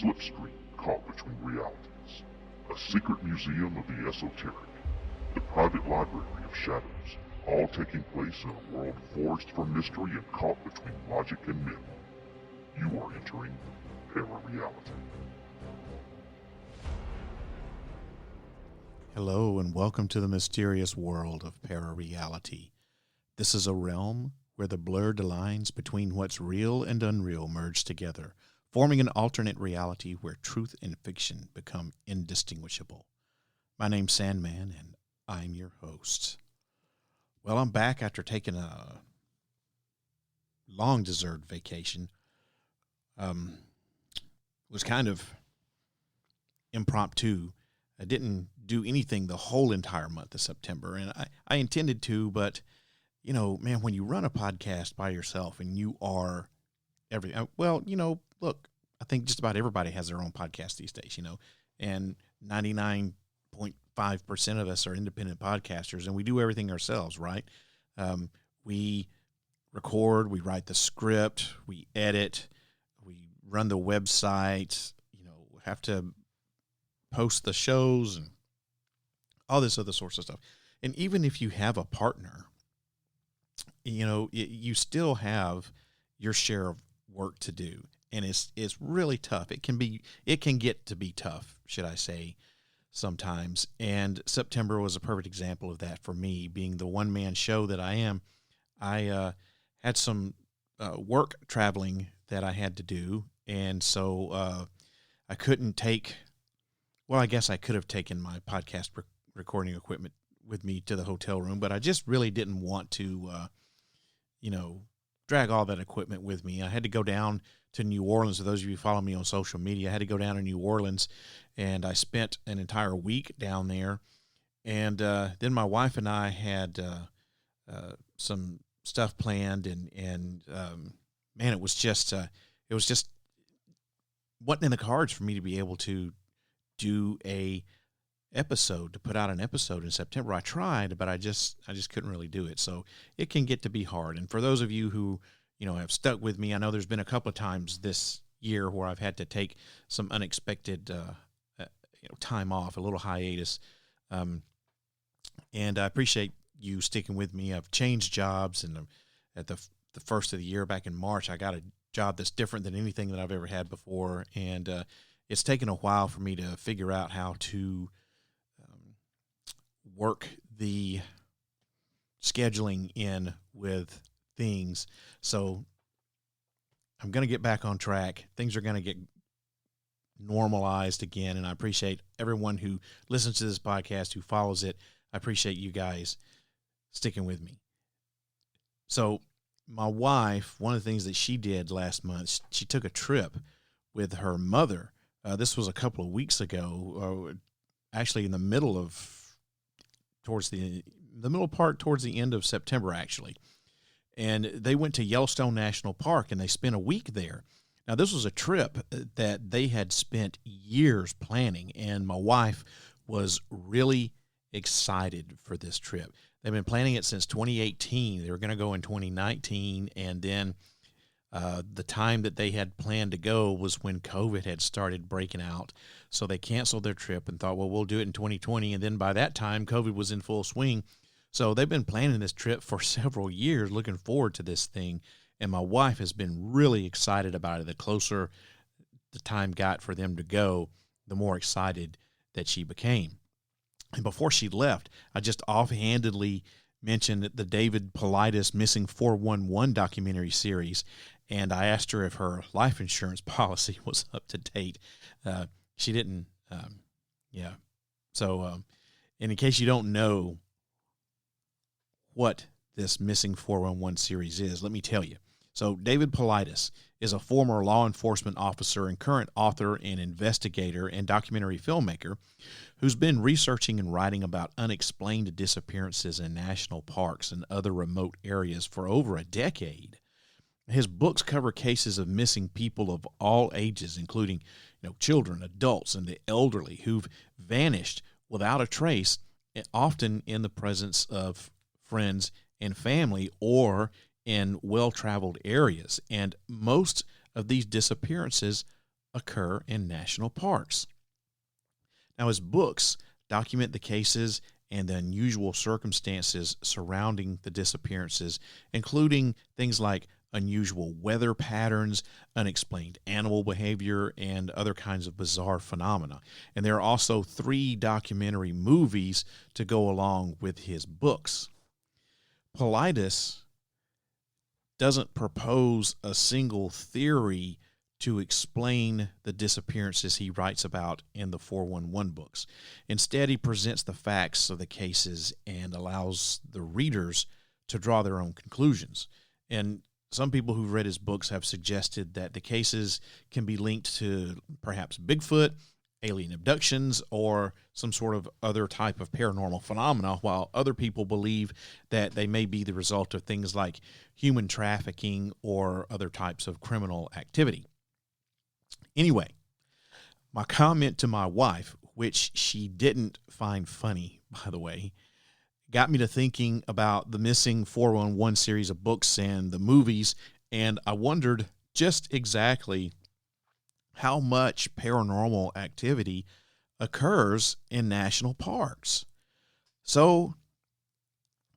slipstream caught between realities, a secret museum of the esoteric, the private library of shadows, all taking place in a world forged from mystery and caught between logic and myth. You are entering ParaReality. Hello and welcome to the mysterious world of ParaReality. This is a realm where the blurred lines between what's real and unreal merge together, forming an alternate reality where truth and fiction become indistinguishable. My name's Sandman and I'm your host. Well, I'm back after taking a long-deserved vacation. It was kind of impromptu. I didn't do anything the whole entire month of September, and I intended to, but, you know, man, when you run a podcast by yourself and you are look, I think just about everybody has their own podcast these days, and 99.5% of us are independent podcasters, and we do everything ourselves, right? We record, we write the script, we edit, we run the website, have to post the shows and all this other sorts of stuff. And even if you have a partner, you still have your share of work to do. And it's really tough. It can get to be tough, should I say, sometimes. And September was a perfect example of that for me, being the one-man show that I am. I had some work traveling that I had to do, and so I couldn't take. Well, I guess I could have taken my podcast recording equipment with me to the hotel room, but I just really didn't want to, drag all that equipment with me. I had to go down to New Orleans. For those of you who follow me on social media, I had to go down to New Orleans, and I spent an entire week down there. And then my wife and I had some stuff planned, and man, it was just wasn't in the cards for me to be able to do to put out an episode in September. I tried, but I just couldn't really do it. So it can get to be hard. And for those of you who, have stuck with me, I know there's been a couple of times this year where I've had to take some unexpected, time off, a little hiatus. And I appreciate you sticking with me. I've changed jobs, and at the first of the year back in March, I got a job that's different than anything that I've ever had before. And, it's taken a while for me to figure out how to work the scheduling in with things. So I'm going to get back on track. Things are going to get normalized again, and I appreciate everyone who listens to this podcast, who follows it. I appreciate you guys sticking with me. So my wife, one of the things that she did last month, she took a trip with her mother. This was a couple of weeks ago, actually in the middle towards the end of September, actually. And they went to Yellowstone National Park, and they spent a week there. Now, this was a trip that they had spent years planning, and my wife was really excited for this trip. They've been planning it since 2018. They were going to go in 2019, and then the time that they had planned to go was when COVID had started breaking out. So they canceled their trip and thought, well, we'll do it in 2020. And then by that time, COVID was in full swing. So they've been planning this trip for several years, looking forward to this thing. And my wife has been really excited about it. The closer the time got for them to go, the more excited that she became. And before she left, I just offhandedly mentioned the David Paulides Missing 411 documentary series, and I asked her if her life insurance policy was up to date. She didn't. So, and in case you don't know what this Missing 411 series is, let me tell you. So David Paulides is a former law enforcement officer and current author and investigator and documentary filmmaker who's been researching and writing about unexplained disappearances in national parks and other remote areas for over a decade. His books cover cases of missing people of all ages, including, children, adults, and the elderly who've vanished without a trace, often in the presence of friends and family or in well-traveled areas. And most of these disappearances occur in national parks. Now, his books document the cases and the unusual circumstances surrounding the disappearances, including things like unusual weather patterns, unexplained animal behavior, and other kinds of bizarre phenomena. And there are also 3 documentary movies to go along with his books. Paulides doesn't propose a single theory to explain the disappearances he writes about in the 411 books. Instead, he presents the facts of the cases and allows the readers to draw their own conclusions. And some people who've read his books have suggested that the cases can be linked to perhaps Bigfoot, alien abductions, or some sort of other type of paranormal phenomena, while other people believe that they may be the result of things like human trafficking or other types of criminal activity. Anyway, my comment to my wife, which she didn't find funny, by the way, got me to thinking about the missing 411 series of books and the movies, and I wondered just exactly how much paranormal activity occurs in national parks. So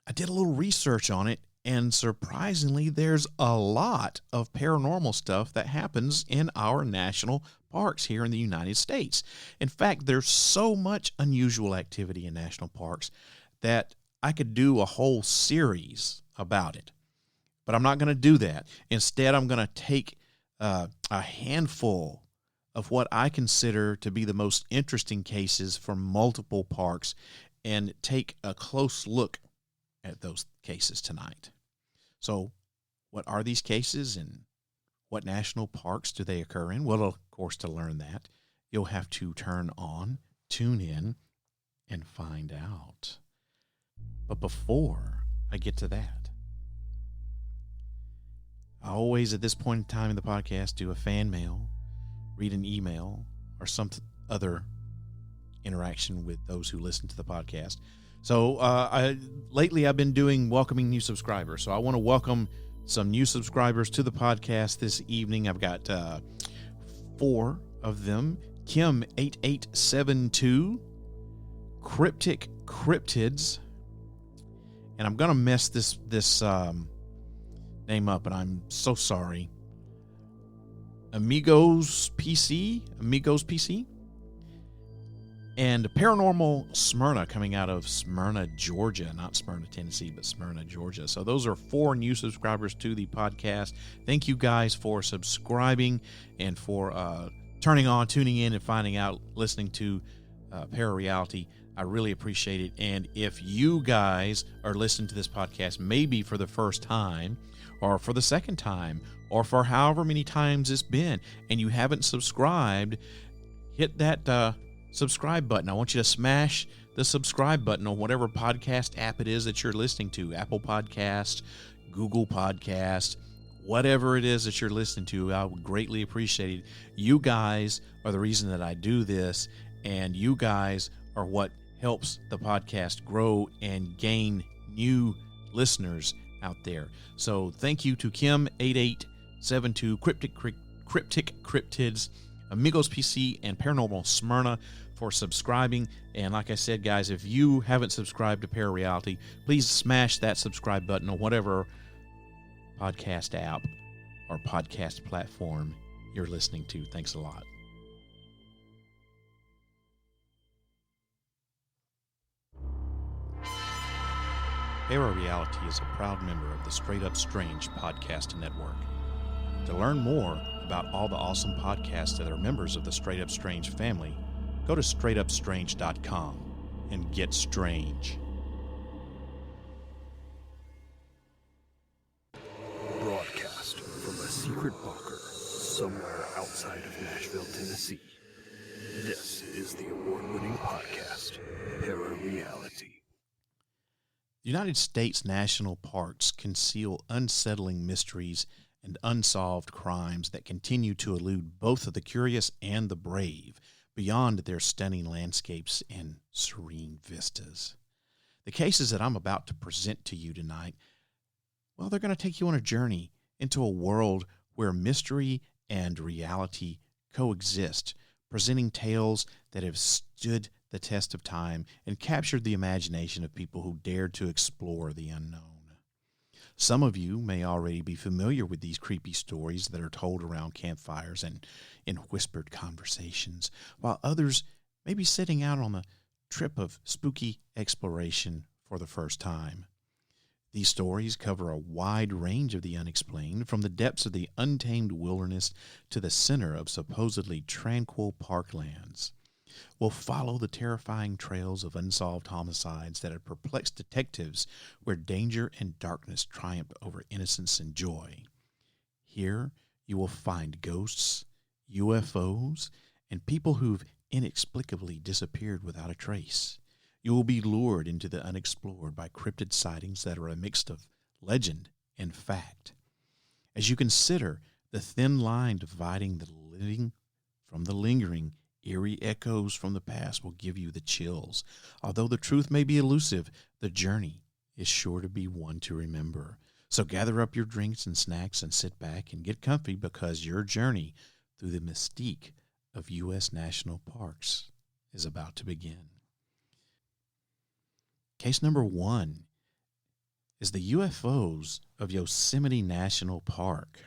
I did a little research on it, and surprisingly, there's a lot of paranormal stuff that happens in our national parks here in the United States. In fact, there's so much unusual activity in national parks that I could do a whole series about it. But I'm not going to do that. Instead, I'm going to take a handful of what I consider to be the most interesting cases from multiple parks and take a close look at those cases tonight. So, what are these cases and what national parks do they occur in? Well, of course, to learn that, you'll have to tune in, and find out. But before I get to that, I always, at this point in time in the podcast, do a fan mail, read an email, or some other interaction with those who listen to the podcast. So lately I've been doing welcoming new subscribers. So I want to welcome some new subscribers to the podcast this evening. I've got 4 of them. Kim8872, Cryptic Cryptids, and I'm going to mess this name up, and I'm so sorry. Amigos PC, and Paranormal Smyrna, coming out of Smyrna, Georgia. Not Smyrna, Tennessee, but Smyrna, Georgia. So those are 4 new subscribers to the podcast. Thank you guys for subscribing and for tuning in and finding out, listening to ParaReality. I really appreciate it. And if you guys are listening to this podcast maybe for the first time or for the second time or for however many times it's been and you haven't subscribed, hit that subscribe button. I want you to smash the subscribe button on whatever podcast app it is that you're listening to. Apple Podcast, Google Podcast, whatever it is that you're listening to. I would greatly appreciate it. You guys are the reason that I do this, and you guys are what helps the podcast grow and gain new listeners out there. So thank you to Kim8872, Cryptic Cryptids, Amigos PC, and Paranormal Smyrna for subscribing. And like I said, guys, if you haven't subscribed to ParaReality, please smash that subscribe button on whatever podcast app or podcast platform you're listening to. Thanks a lot. ParaReality is a proud member of the Straight Up Strange podcast network. To learn more about all the awesome podcasts that are members of the Straight Up Strange family, go to straightupstrange.com and get strange. Broadcast from a secret bunker somewhere outside of Nashville, Tennessee. This is the award-winning podcast, ParaReality. The United States national parks conceal unsettling mysteries and unsolved crimes that continue to elude both of the curious and the brave beyond their stunning landscapes and serene vistas. The cases that I'm about to present to you tonight, well, they're going to take you on a journey into a world where mystery and reality coexist, presenting tales that have stood the test of time and captured the imagination of people who dared to explore the unknown. Some of you may already be familiar with these creepy stories that are told around campfires and in whispered conversations, while others may be setting out on a trip of spooky exploration for the first time. These stories cover a wide range of the unexplained, from the depths of the untamed wilderness to the center of supposedly tranquil parklands. We'll follow the terrifying trails of unsolved homicides that have perplexed detectives, where danger and darkness triumph over innocence and joy. Here you will find ghosts, UFOs, and people who've inexplicably disappeared without a trace. You will be lured into the unexplored by cryptid sightings that are a mix of legend and fact. As you consider the thin line dividing the living from the lingering, eerie echoes from the past will give you the chills. Although the truth may be elusive, the journey is sure to be one to remember. So gather up your drinks and snacks and sit back and get comfy, because your journey through the mystique of U.S. national parks is about to begin. Case number 1 is the UFOs of Yosemite National Park.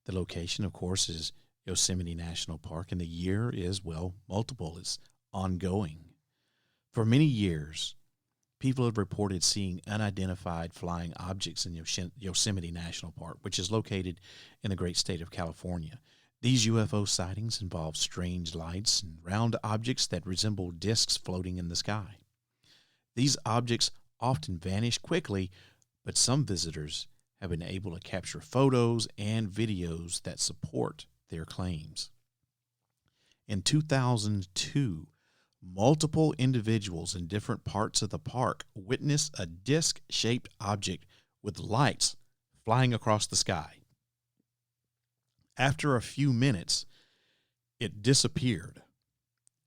The location, of course, is Yosemite National Park, and the year is, well, multiple. It's ongoing. For many years, people have reported seeing unidentified flying objects in Yosemite National Park, which is located in the great state of California. These UFO sightings involve strange lights and round objects that resemble discs floating in the sky. These objects often vanish quickly, but some visitors have been able to capture photos and videos that support their claims. In 2002, multiple individuals in different parts of the park witnessed a disc-shaped object with lights flying across the sky. After a few minutes, it disappeared.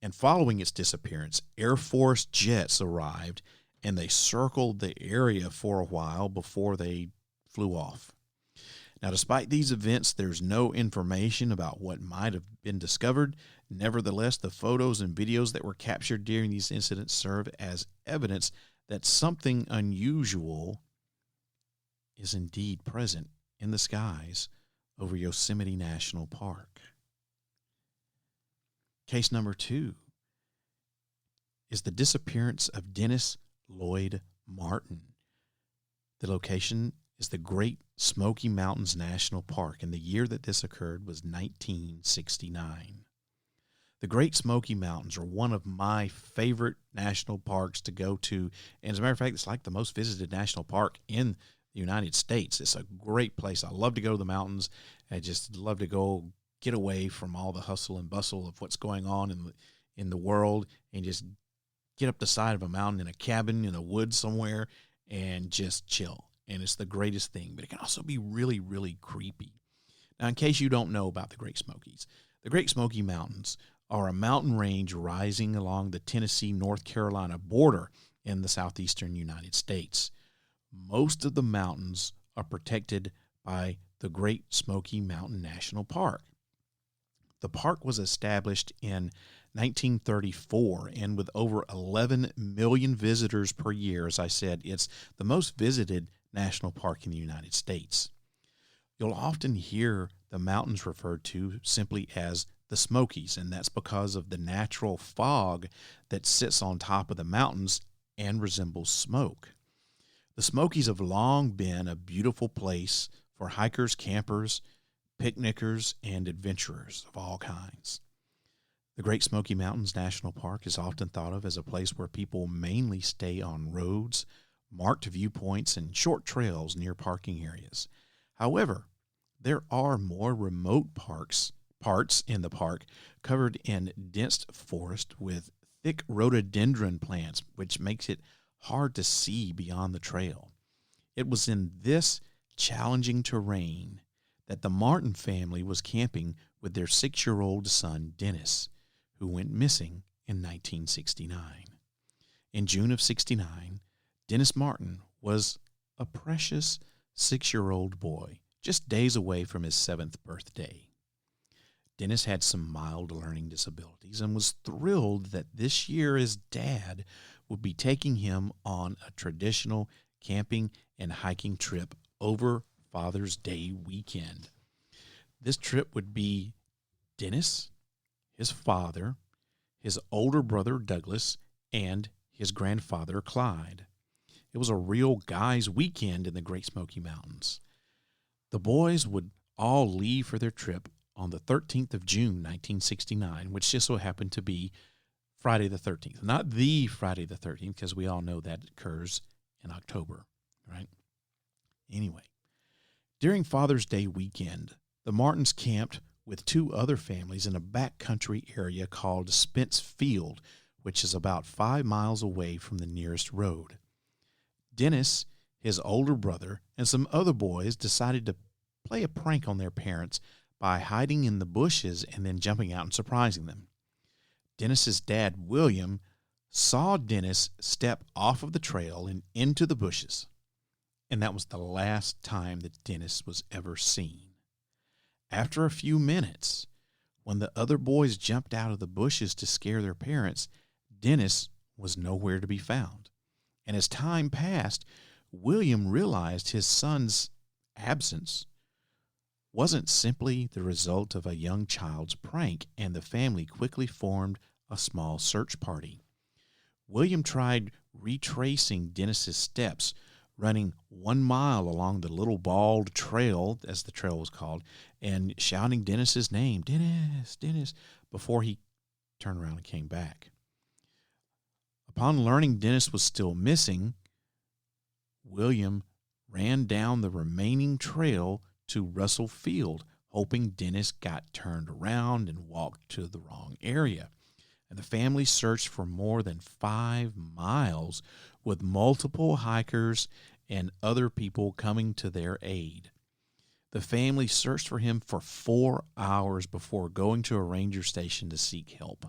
And following its disappearance, Air Force jets arrived and they circled the area for a while before they flew off. Now, despite these events, there's no information about what might have been discovered. Nevertheless, the photos and videos that were captured during these incidents serve as evidence that something unusual is indeed present in the skies over Yosemite National Park. Case number 2 is the disappearance of Dennis Lloyd Martin. The location is the Great Smoky Mountains National Park, and the year that this occurred was 1969. The Great Smoky Mountains are one of my favorite national parks to go to, and as a matter of fact, it's like the most visited national park in the United States. It's a great place. I love to go to the mountains. I just love to go get away from all the hustle and bustle of what's going on in the world, and just get up the side of a mountain in a cabin in a woods somewhere and just chill. And it's the greatest thing, but it can also be really, really creepy. Now, in case you don't know about the Great Smokies, the Great Smoky Mountains are a mountain range rising along the Tennessee-North Carolina border in the southeastern United States. Most of the mountains are protected by the Great Smoky Mountain National Park. The park was established in 1934, and with over 11 million visitors per year, as I said, it's the most visited national park in the United States. You'll often hear the mountains referred to simply as the Smokies, and that's because of the natural fog that sits on top of the mountains and resembles smoke. The Smokies have long been a beautiful place for hikers, campers, picnickers, and adventurers of all kinds. The Great Smoky Mountains National Park is often thought of as a place where people mainly stay on roads, marked viewpoints, and short trails near parking areas. However, there are more remote parts in the park covered in dense forest with thick rhododendron plants, which makes it hard to see beyond the trail. It was in this challenging terrain that the Martin family was camping with their 6-year-old son, Dennis, who went missing in 1969. In June of 1969, Dennis Martin was a precious 6-year-old boy, just days away from his 7th birthday. Dennis had some mild learning disabilities and was thrilled that this year his dad would be taking him on a traditional camping and hiking trip over Father's Day weekend. This trip would be Dennis, his father, his older brother Douglas, and his grandfather Clyde. It was a real guys' weekend in the Great Smoky Mountains. The boys would all leave for their trip on the 13th of June, 1969, which just so happened to be Friday the 13th. Not the Friday the 13th, because we all know that occurs in October, right? Anyway, during Father's Day weekend, the Martins camped with two other families in a backcountry area called Spence Field, which is about 5 miles away from the nearest road. Dennis, his older brother, and some other boys decided to play a prank on their parents by hiding in the bushes and then jumping out and surprising them. Dennis's dad, William, saw Dennis step off of the trail and into the bushes, and that was the last time that Dennis was ever seen. After a few minutes, when the other boys jumped out of the bushes to scare their parents, Dennis was nowhere to be found. And as time passed, William realized his son's absence wasn't simply the result of a young child's prank, and the family quickly formed a small search party. William tried retracing Dennis's steps, running 1 mile along the little bald trail, as the trail was called, and shouting Dennis's name, Dennis, Dennis, before he turned around and came back. Upon learning Dennis was still missing, William ran down the remaining trail to Russell Field, hoping Dennis got turned around and walked to the wrong area. And the family searched for more than 5 miles, with multiple hikers and other people coming to their aid. The family searched for him for 4 hours before going to a ranger station to seek help.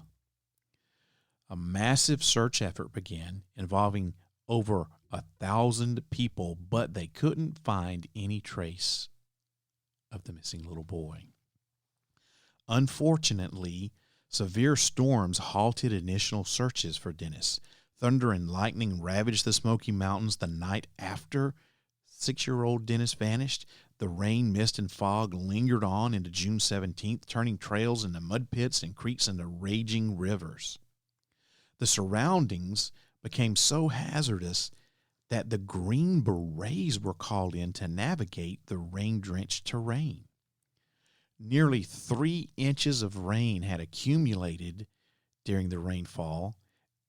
A massive search effort began, involving over 1,000 people, but they couldn't find any trace of the missing little boy. Unfortunately, severe storms halted initial searches for Dennis. Thunder and lightning ravaged the Smoky Mountains the night after 6-year-old Dennis vanished. The rain, mist, and fog lingered on into June 17th, turning trails into mud pits and creeks into raging rivers. The surroundings became so hazardous that the Green Berets were called in to navigate the rain-drenched terrain. Nearly 3 inches of rain had accumulated during the rainfall,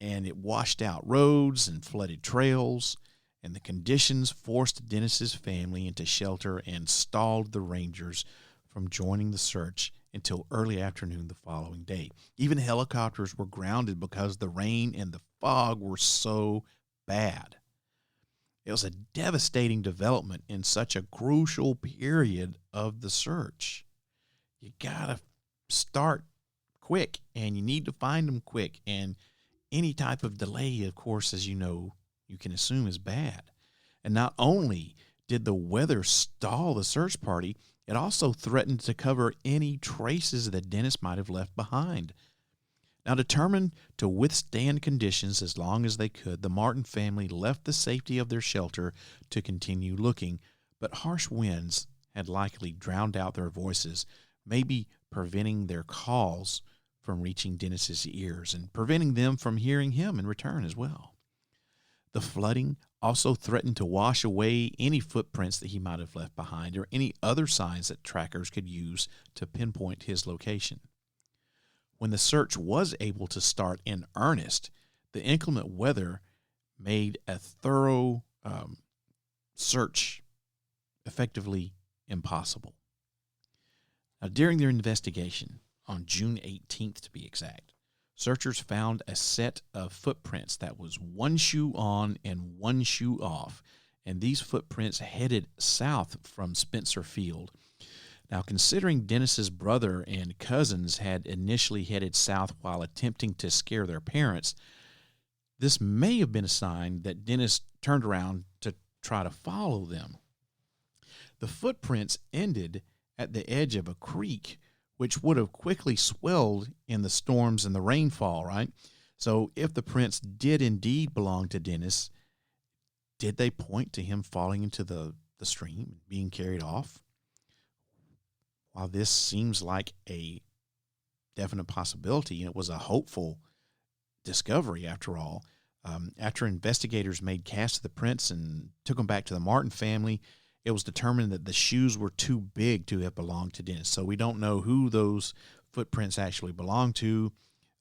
and it washed out roads and flooded trails, and the conditions forced Dennis's family into shelter and stalled the rangers from joining the search until early afternoon the following day. Even helicopters were grounded because the rain and the fog were so bad. It was a devastating development in such a crucial period of the search. You gotta start quick, and you need to find them quick, and any type of delay, of course, as you know, you can assume is bad. And not only did the weather stall the search party, it also threatened to cover any traces that Dennis might have left behind. Now, determined to withstand conditions as long as they could, the Martin family left the safety of their shelter to continue looking, but harsh winds had likely drowned out their voices, maybe preventing their calls from reaching Dennis's ears and preventing them from hearing him in return as well. The flooding also threatened to wash away any footprints that he might have left behind or any other signs that trackers could use to pinpoint his location. When the search was able to start in earnest, the inclement weather made a thorough search effectively impossible. Now, during their investigation, on June 18th to be exact, searchers found a set of footprints that was 1 shoe on and 1 shoe off, and these footprints headed south from Spencer Field. Now, considering Dennis's brother and cousins had initially headed south while attempting to scare their parents, this may have been a sign that Dennis turned around to try to follow them. The footprints ended at the edge of a creek which would have quickly swelled in the storms and the rainfall, right? So if the prints did indeed belong to Dennis, did they point to him falling into the stream, being carried off? While this seems like a definite possibility, and it was a hopeful discovery after all, after investigators made casts of the prints and took them back to the Martin family, it was determined that the shoes were too big to have belonged to Dennis. So we don't know who those footprints actually belonged to,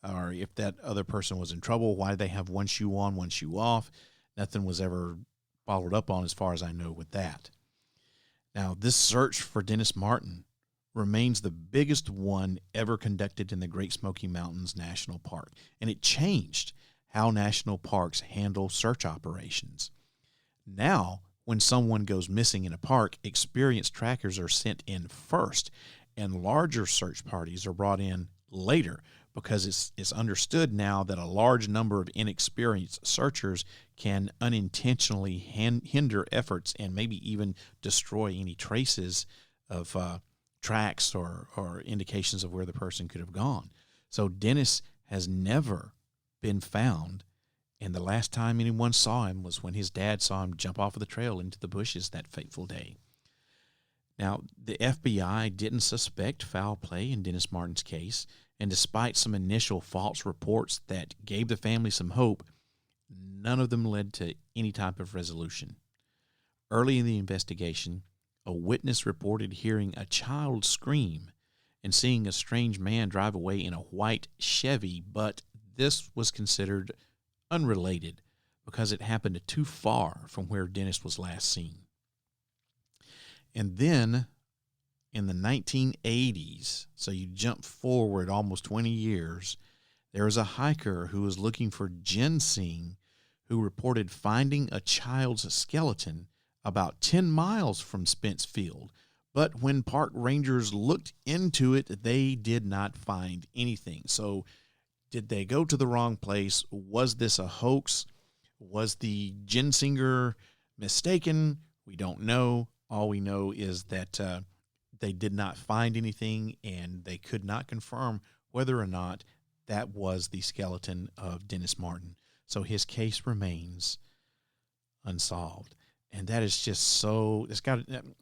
or if that other person was in trouble. Why did they have one shoe on, one shoe off? Nothing was ever followed up on as far as I know with that. Now, this search for Dennis Martin remains the biggest one ever conducted in the Great Smoky Mountains National Park, and it changed how national parks handle search operations. Now, when someone goes missing in a park, experienced trackers are sent in first, and larger search parties are brought in later, because it's understood now that a large number of inexperienced searchers can unintentionally hinder efforts and maybe even destroy any traces of tracks or indications of where the person could have gone. So Dennis has never been found, and the last time anyone saw him was when his dad saw him jump off of the trail into the bushes that fateful day. Now, the FBI didn't suspect foul play in Dennis Martin's case, and despite some initial false reports that gave the family some hope, none of them led to any type of resolution. Early in the investigation, a witness reported hearing a child scream and seeing a strange man drive away in a white Chevy, but this was considered unrelated because it happened too far from where Dennis was last seen. And then in the 1980s, so you jump forward almost 20 years, there was a hiker who was looking for ginseng who reported finding a child's skeleton about 10 miles from Spence Field. But when park rangers looked into it, they did not find anything. So did they go to the wrong place? Was this a hoax? Was the ginsenger mistaken? We don't know. All we know is that they did not find anything, and they could not confirm whether or not that was the skeleton of Dennis Martin. So his case remains unsolved. And that is just so,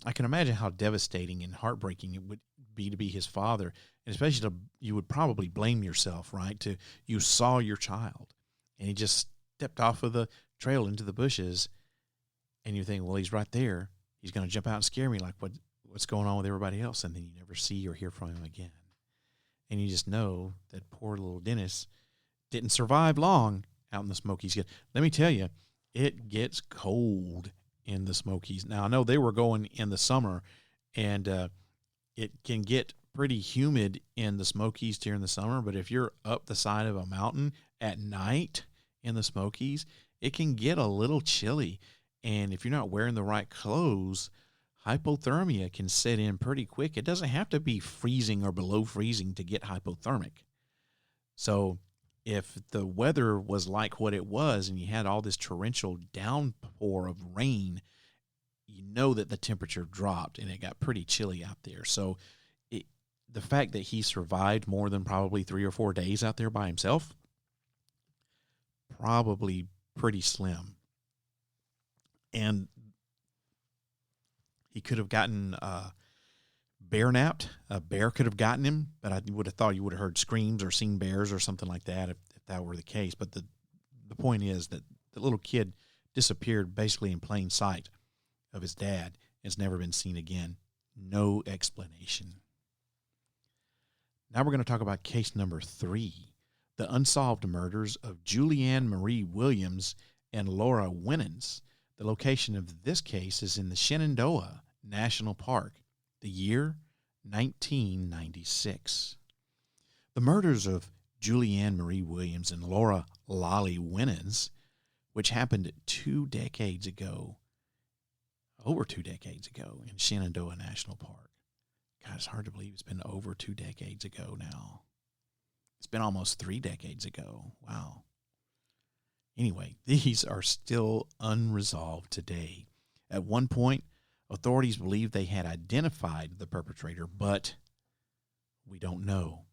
I can imagine how devastating and heartbreaking it would be to be his father. And especially you would probably blame yourself, right? You saw your child and he just stepped off of the trail into the bushes, and you think, well, he's right there. He's going to jump out and scare me like what's going on with everybody else. And then you never see or hear from him again. And you just know that poor little Dennis didn't survive long out in the Smokies. Let me tell you, it gets cold in the Smokies. Now, I know they were going in the summer, and it can get pretty humid in the Smokies during the summer, but if you're up the side of a mountain at night in the Smokies, it can get a little chilly. And if you're not wearing the right clothes, hypothermia can set in pretty quick. It doesn't have to be freezing or below freezing to get hypothermic. So if the weather was like what it was and you had all this torrential downpour of rain, you know that the temperature dropped and it got pretty chilly out there. So the fact that he survived more than probably 3 or 4 days out there by himself, probably pretty slim. And he could have gotten bear napped. A bear could have gotten him, but I would have thought you would have heard screams or seen bears or something like that if that were the case. But the point is that the little kid disappeared basically in plain sight of his dad. It's never been seen again. No explanation. Now we're going to talk about case number 3, the unsolved murders of Julianne Marie Williams and Laura Winans. The location of this case is in the Shenandoah National Park, the year 1996. The murders of Julianne Marie Williams and Laura Lolly Winans, which happened 2 decades ago, over 2 decades ago in Shenandoah National Park. God, it's hard to believe it's been over 2 decades ago now. It's been almost 3 decades ago. Wow. Anyway, these are still unresolved today. At one point, authorities believed they had identified the perpetrator, but We don't know.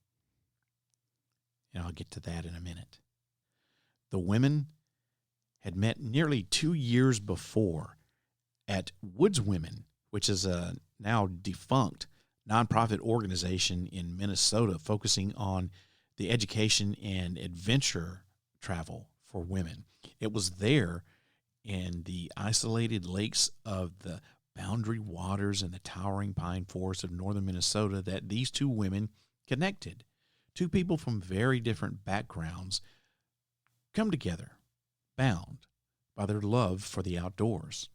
And I'll get to that in a minute. The women had met nearly 2 years before at Woods Women, which is a now defunct nonprofit organization in Minnesota focusing on the education and adventure travel for women. It was there in the isolated lakes of the Boundary Waters and the towering pine forests of northern Minnesota that these two women connected. Two people from very different backgrounds come together, bound by their love for the outdoors.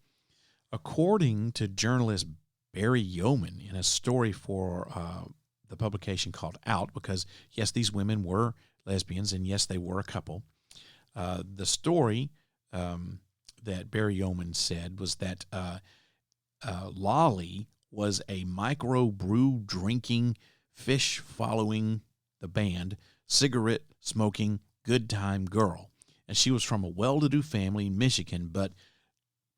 According to journalist Barry Yeoman in a story for the publication called Out, because, yes, these women were lesbians, and, yes, they were a couple. The story that Barry Yeoman said was that Lolly was a micro-brew drinking, fish-following the band, cigarette-smoking, good-time girl. And she was from a well-to-do family in Michigan, but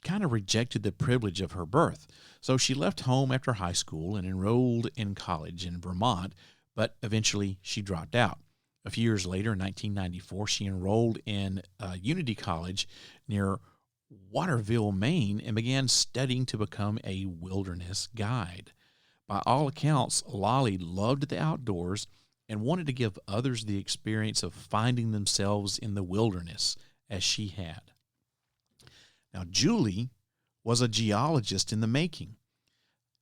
kind of rejected the privilege of her birth. So she left home after high school and enrolled in college in Vermont, but eventually she dropped out. A few years later, in 1994, she enrolled in Unity College near Waterville, Maine, and began studying to become a wilderness guide. By all accounts, Lolly loved the outdoors and wanted to give others the experience of finding themselves in the wilderness as she had. Now, Julie was a geologist in the making.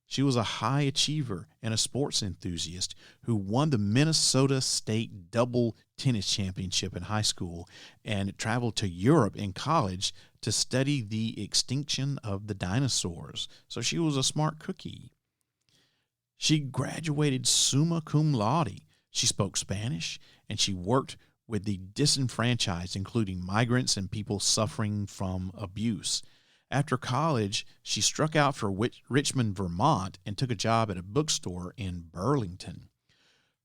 She was a high achiever and a sports enthusiast who won the Minnesota State double tennis championship in high school and traveled to Europe in college to study the extinction of the dinosaurs. So she was a smart cookie. She graduated summa cum laude. She spoke Spanish, and she worked with the disenfranchised, including migrants and people suffering from abuse. After college, she struck out for Richmond, Vermont, and took a job at a bookstore in Burlington.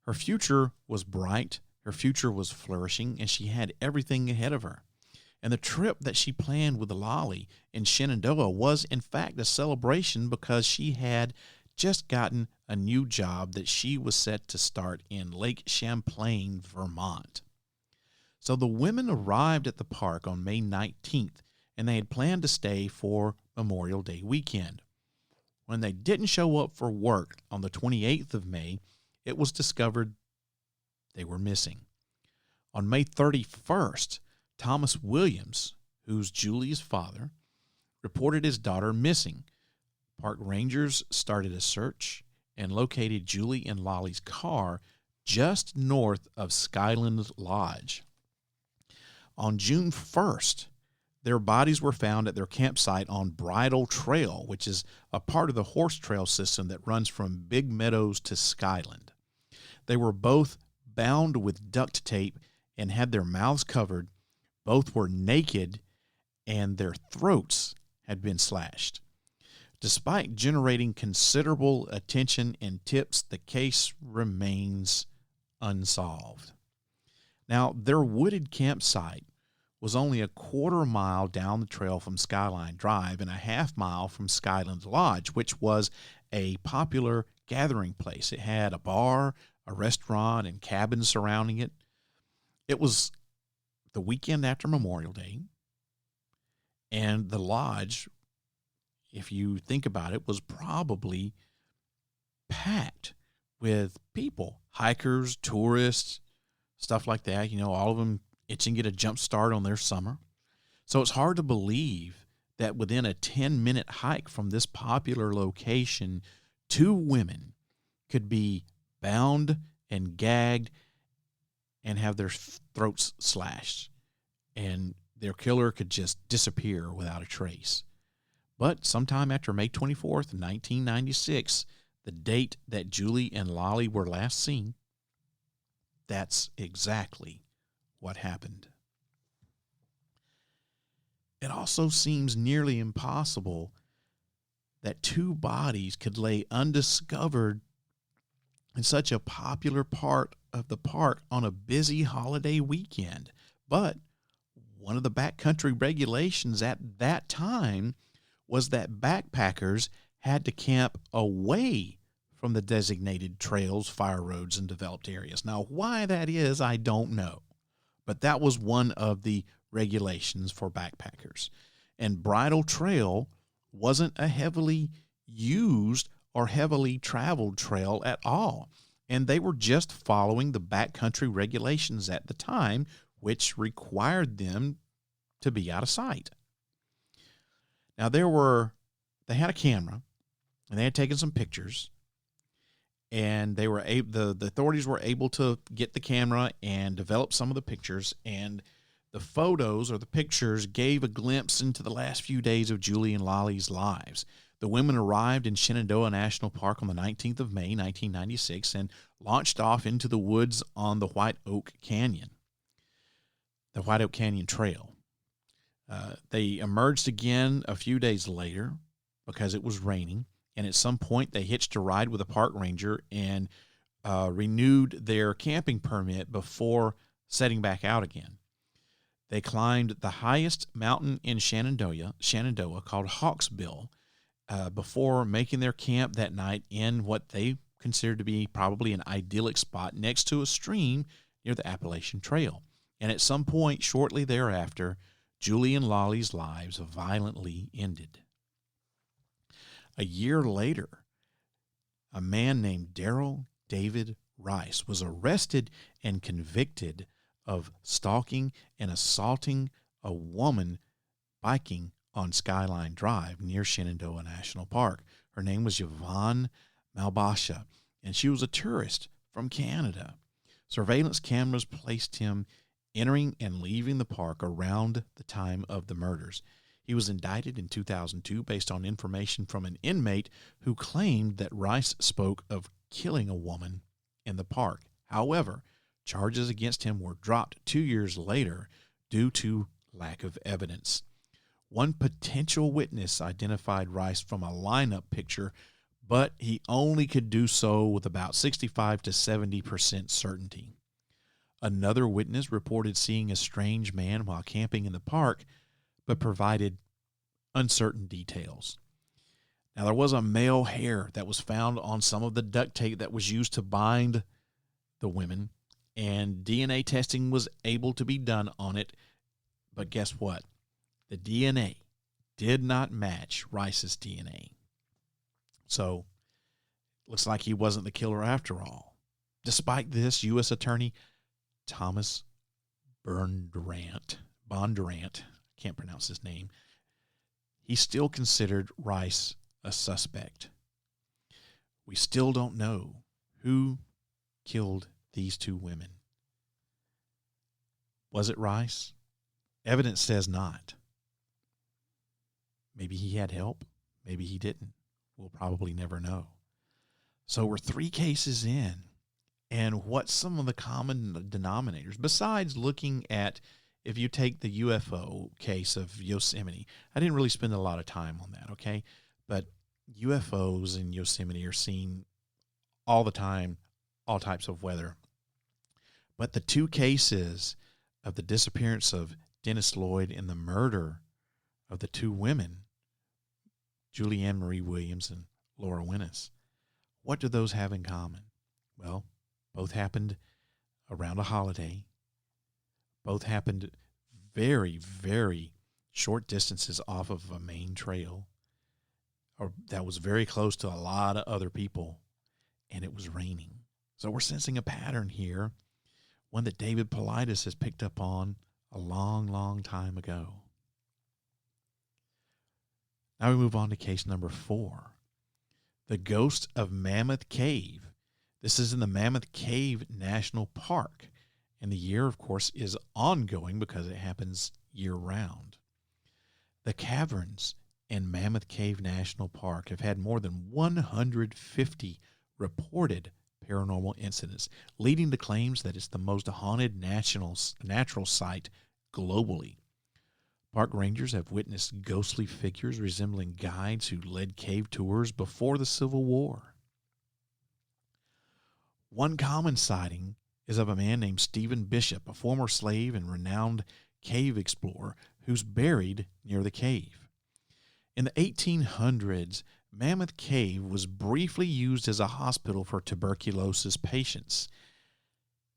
Her future was bright, her future was flourishing, and she had everything ahead of her. And the trip that she planned with Lolly in Shenandoah was, in fact, a celebration because she had just gotten a new job that she was set to start in Lake Champlain, Vermont. So the women arrived at the park on May 19th, and they had planned to stay for Memorial Day weekend. When they didn't show up for work on the 28th of May, it was discovered they were missing. On May 31st, Thomas Williams, who's Julie's father, reported his daughter missing. Park rangers started a search and located Julie and Lolly's car just north of Skyland Lodge. On June 1st, their bodies were found at their campsite on Bridle Trail, which is a part of the horse trail system that runs from Big Meadows to Skyland. They were both bound with duct tape and had their mouths covered. Both were naked, and their throats had been slashed. Despite generating considerable attention and tips, the case remains unsolved. Now, their wooded campsite was only a quarter mile down the trail from Skyline Drive and a half mile from Skyland Lodge, which was a popular gathering place. It had a bar, a restaurant, and cabins surrounding it. It was the weekend after Memorial Day, and the lodge, if you think about it, was probably packed with people, hikers, tourists, stuff like that. You know, all of them itching to get a jump start on their summer. So it's hard to believe that within a 10-minute hike from this popular location, two women could be bound and gagged and have their throats slashed, and their killer could just disappear without a trace. But sometime after May 24th, 1996, the date that Julie and Lolly were last seen, that's exactly what happened. It also seems nearly impossible that two bodies could lay undiscovered in such a popular part of the park on a busy holiday weekend. But one of the backcountry regulations at that time was that backpackers had to camp away from the designated trails, fire roads, and developed areas. Now, why that is, I don't know. But that was one of the regulations for backpackers. And Bridle Trail wasn't a heavily used or heavily traveled trail at all. And they were just following the backcountry regulations at the time, which required them to be out of sight. Now, they had a camera, and they had taken some pictures, and they were the authorities were able to get the camera and develop some of the pictures, and the photos or the pictures gave a glimpse into the last few days of Julie and Lolly's lives. The women arrived in Shenandoah National Park on the 19th of May, 1996, and launched off into the woods on the White Oak Canyon Trail. They emerged again a few days later because it was raining, and at some point they hitched a ride with a park ranger and renewed their camping permit before setting back out again. They climbed the highest mountain in Shenandoah called Hawksbill, before making their camp that night in what they considered to be probably an idyllic spot next to a stream near the Appalachian Trail. And at some point shortly thereafter, Julie and Lolly's lives violently ended. A year later, a man named Daryl David Rice was arrested and convicted of stalking and assaulting a woman biking on Skyline Drive near Shenandoah National Park. Her name was Yvonne Malbasha, and she was a tourist from Canada. Surveillance cameras placed him entering and leaving the park around the time of the murders. He was indicted in 2002 based on information from an inmate who claimed that Rice spoke of killing a woman in the park. However, charges against him were dropped 2 years later due to lack of evidence. One potential witness identified Rice from a lineup picture, but he only could do so with about 65 to 70% certainty. Another witness reported seeing a strange man while camping in the park, but provided uncertain details. Now, there was a male hair that was found on some of the duct tape that was used to bind the women, and DNA testing was able to be done on it. But guess what? The DNA did not match Rice's DNA. So, looks like he wasn't the killer after all. Despite this, U.S. Attorney Thomas Bondurant, can't pronounce his name, he still considered Rice a suspect. We still don't know who killed these two women. Was it Rice? Evidence says not. Maybe he had help. Maybe he didn't. We'll probably never know. So we're 3 cases in. And what's some of the common denominators? Besides looking at, if you take the UFO case of Yosemite, I didn't really spend a lot of time on that, okay? But UFOs in Yosemite are seen all the time, all types of weather. But the 2 cases of the disappearance of Dennis Lloyd and the murder of the 2 women, Julie Ann Marie Williams and Laura Winnis, what do those have in common? Well, both happened around a holiday. Both happened very, very short distances off of a main trail, or that was very close to a lot of other people, and it was raining. So we're sensing a pattern here, one that David Paulides has picked up on a long, long time ago. Now we move on to case number 4, the ghost of Mammoth Cave. This is in the Mammoth Cave National Park, and the year, of course, is ongoing because it happens year-round. The caverns in Mammoth Cave National Park have had more than 150 reported paranormal incidents, leading to claims that it's the most haunted natural site globally. Park rangers have witnessed ghostly figures resembling guides who led cave tours before the Civil War. One common sighting is of a man named Stephen Bishop, a former slave and renowned cave explorer who's buried near the cave. In the 1800s, Mammoth Cave was briefly used as a hospital for tuberculosis patients.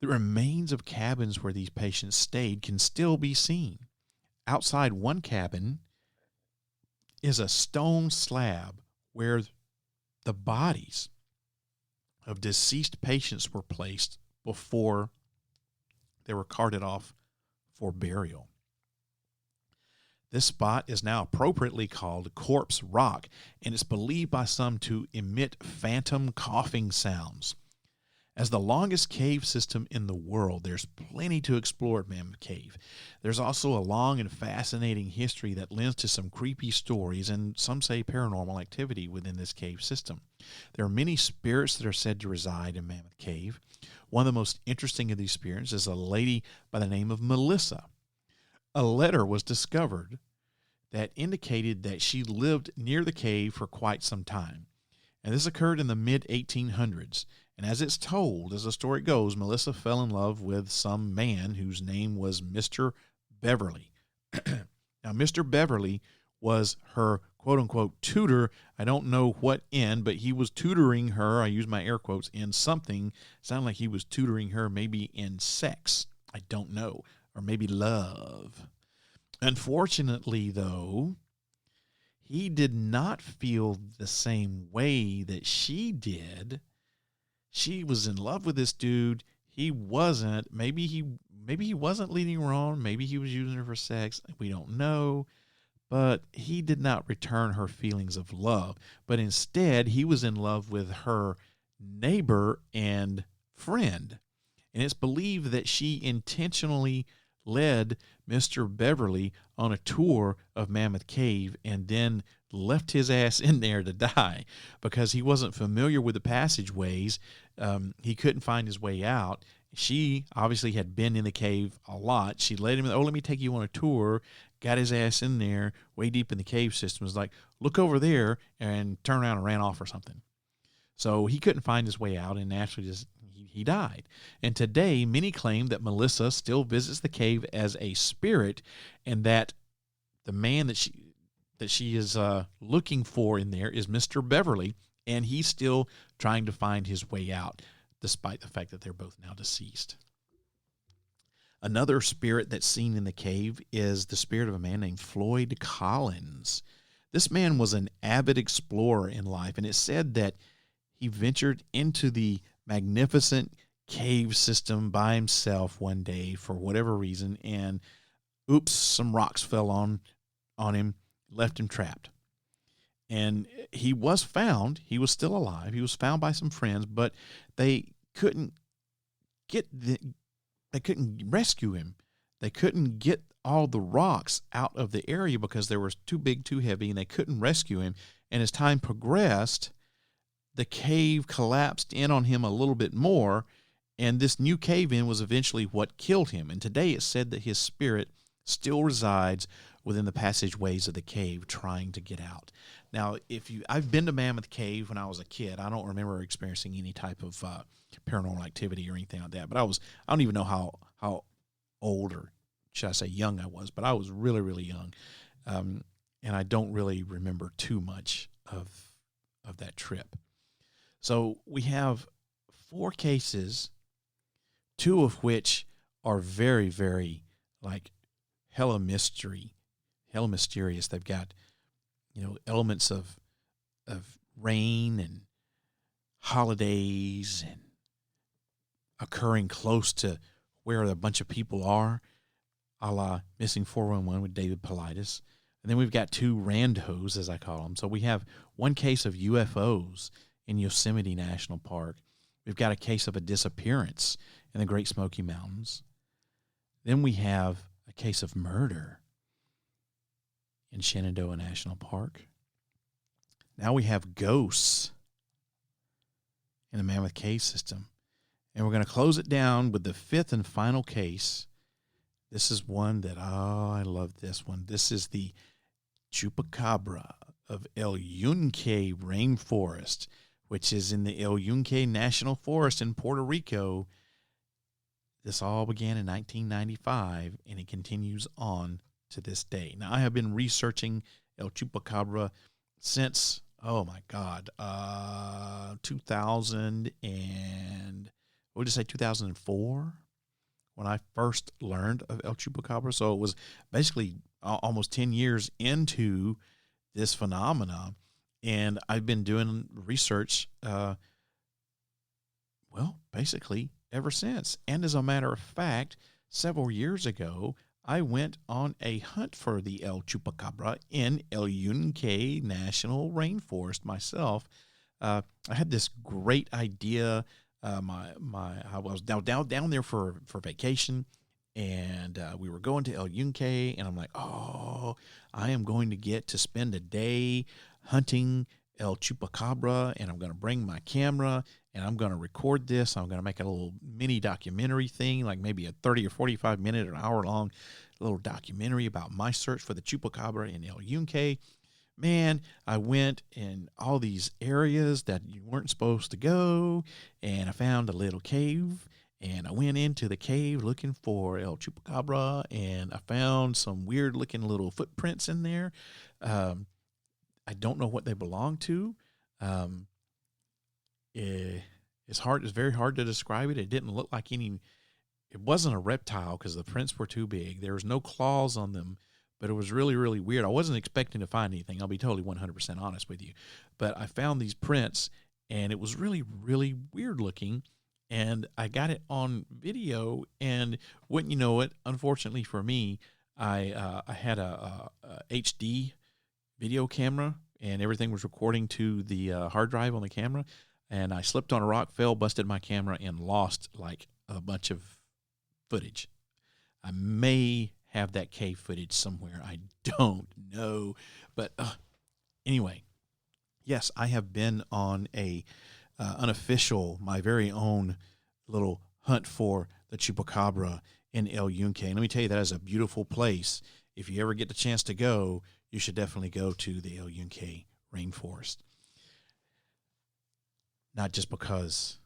The remains of cabins where these patients stayed can still be seen. Outside one cabin is a stone slab where the bodies of deceased patients were placed before they were carted off for burial. This spot is now appropriately called Corpse Rock, and it's believed by some to emit phantom coughing sounds. As the longest cave system in the world, there's plenty to explore at Mammoth Cave. There's also a long and fascinating history that lends to some creepy stories and some say paranormal activity within this cave system. There are many spirits that are said to reside in Mammoth Cave. One of the most interesting of these spirits is a lady by the name of Melissa. A letter was discovered that indicated that she lived near the cave for quite some time. And this occurred in the mid-1800s. And as it's told, as the story goes, Melissa fell in love with some man whose name was Mr. Beverly. Now, Mr. Beverly was her quote-unquote tutor. I don't know what in, but he was tutoring her, I use my air quotes, in something. Sounded like he was tutoring her maybe in sex. I don't know. Or maybe love. Unfortunately, though, he did not feel the same way that she did. She was in love with this dude. He wasn't. Maybe he wasn't leading her on. Maybe he was using her for sex. We don't know. But he did not return her feelings of love. But instead, he was in love with her neighbor and friend. And it's believed that she intentionally led Mr. Beverly on a tour of Mammoth Cave and then left his ass in there to die because he wasn't familiar with the passageways. He couldn't find his way out. She obviously had been in the cave a lot. She led him, let me take you on a tour, got his ass in there way deep in the cave system. It was like, look over there, and turned around and ran off or something. So he couldn't find his way out and naturally just he died. And today, many claim that Melissa still visits the cave as a spirit and that the man that she is looking for in there is Mr. Beverly, and he's still trying to find his way out, despite the fact that they're both now deceased. Another spirit that's seen in the cave is the spirit of a man named Floyd Collins. This man was an avid explorer in life, and it's said that he ventured into the magnificent cave system by himself one day for whatever reason, and oops, some rocks fell on him, left him trapped. And he was found. He was still alive. He was found by some friends, but they couldn't rescue him. They couldn't get all the rocks out of the area because they were too big, too heavy, and they couldn't rescue him. And as time progressed, the cave collapsed in on him a little bit more, and this new cave-in was eventually what killed him. And today it's said that his spirit still resides within the passageways of the cave trying to get out. Now, I've been to Mammoth Cave when I was a kid. I don't remember experiencing any type of paranormal activity or anything like that, but I don't even know how old, or should I say young, I was, but I was really, really young. And I don't really remember too much of that trip. So we have 4 cases, 2 of which are very, very hella mysterious. They've got, elements of rain and holidays and occurring close to where a bunch of people are, a la Missing 411 with David Paulides. And then we've got 2 randos, as I call them. So we have one case of UFOs in Yosemite National Park. We've got a case of a disappearance in the Great Smoky Mountains. Then we have a case of murder in Shenandoah National Park. Now we have ghosts in the Mammoth Cave system. And we're going to close it down with the 5th and final case. This is one that, I love this one. This is the Chupacabra of El Yunque Rainforest, which is in the El Yunque National Forest in Puerto Rico. This all began in 1995, and it continues on to this day. Now, I have been researching El Chupacabra since oh my God, 2000 and, what did you say, 2004? When I first learned of El Chupacabra. So it was basically almost 10 years into this phenomena. And I've been doing research, basically ever since. And as a matter of fact, several years ago, I went on a hunt for the El Chupacabra in El Yunque National Rainforest myself. I had this great idea. I was down there for vacation, and we were going to El Yunque, and I'm like, oh, I am going to get to spend a day hunting El Chupacabra, and I'm going to bring my camera, and I'm going to record this. I'm going to make a little mini documentary thing, like maybe a 30 or 45 minute or hour long little documentary about my search for the Chupacabra in El Yunque. Man, I went in all these areas that you weren't supposed to go, and I found a little cave, and I went into the cave looking for El Chupacabra, and I found some weird-looking little footprints in there. I don't know what they belong to. It's very hard to describe it. It didn't look like any. It wasn't a reptile because the prints were too big. There was no claws on them. But it was really, really weird. I wasn't expecting to find anything. I'll be totally 100% honest with you. But I found these prints, and it was really, really weird looking. And I got it on video, and wouldn't you know it, unfortunately for me, I had a HD video camera, and everything was recording to the hard drive on the camera. And I slipped on a rock, fell, busted my camera, and lost like a bunch of footage. I may have that cave footage somewhere. I don't know. But anyway, yes, I have been on a unofficial, my very own little hunt for the Chupacabra in El Yunque. And let me tell you, that is a beautiful place. If you ever get the chance to go, you should definitely go to the El Yunque rainforest. Not just because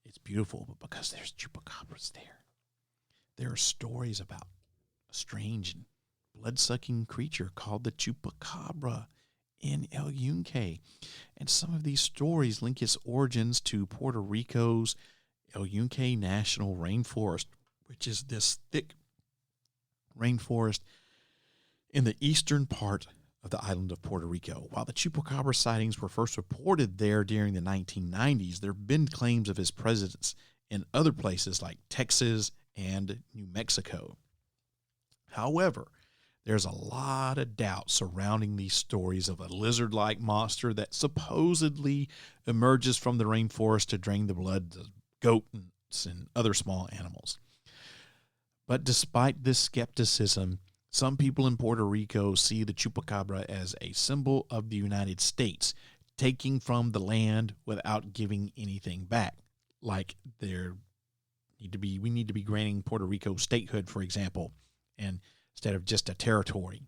it's beautiful, but because there's Chupacabras there. There are stories about a strange and blood-sucking creature called the Chupacabra in El Yunque. And some of these stories link its origins to Puerto Rico's El Yunque National Rainforest, which is this thick rainforest in the eastern part of the island of Puerto Rico. While the Chupacabra sightings were first reported there during the 1990s, there have been claims of his presence in other places like Texas and New Mexico. However, there's a lot of doubt surrounding these stories of a lizard-like monster that supposedly emerges from the rainforest to drain the blood of goats and other small animals. But despite this skepticism, some people in Puerto Rico see the Chupacabra as a symbol of the United States, taking from the land without giving anything back. Like we need to be granting Puerto Rico statehood, for example, and instead of just a territory.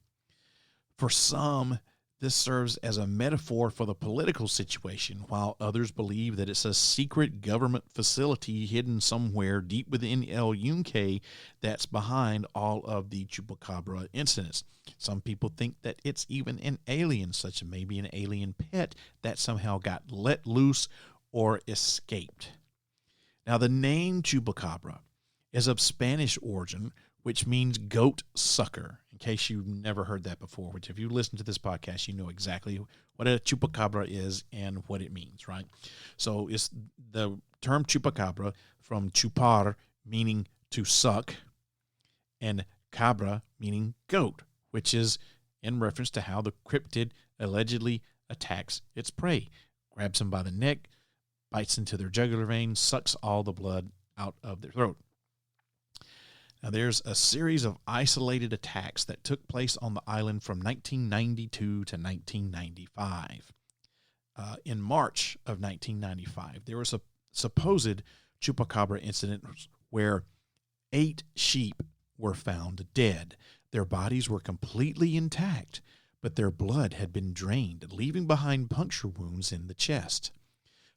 For some, this serves as a metaphor for the political situation, while others believe that it's a secret government facility hidden somewhere deep within El Yunque that's behind all of the Chupacabra incidents. Some people think that it's even an alien, such as maybe an alien pet that somehow got let loose or escaped. Now, the name Chupacabra is of Spanish origin, which means goat sucker, in case you've never heard that before, which if you listen to this podcast, you know exactly what a chupacabra is and what it means, right? So it's the term chupacabra from chupar, meaning to suck, and cabra, meaning goat, which is in reference to how the cryptid allegedly attacks its prey, grabs them by the neck, bites into their jugular vein, sucks all the blood out of their throat. Now, there's a series of isolated attacks that took place on the island from 1992 to 1995. In March of 1995, there was a supposed Chupacabra incident where 8 sheep were found dead. Their bodies were completely intact, but their blood had been drained, leaving behind puncture wounds in the chest.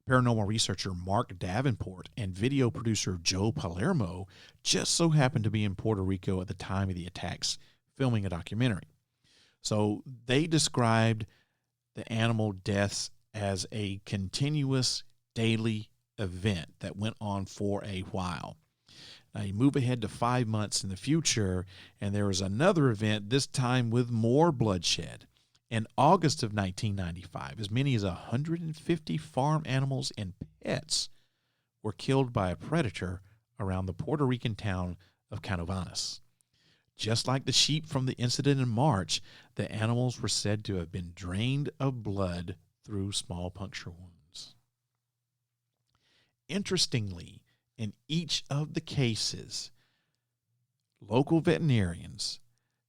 Paranormal researcher Mark Davenport and video producer Joe Palermo just so happened to be in Puerto Rico at the time of the attacks, filming a documentary. So they described the animal deaths as a continuous daily event that went on for a while. Now you move ahead to 5 months in the future, and there was another event, this time with more bloodshed. In August of 1995, as many as 150 farm animals and pets were killed by a predator around the Puerto Rican town of Canovanas. Just like the sheep from the incident in March, the animals were said to have been drained of blood through small puncture wounds. Interestingly, in each of the cases, local veterinarians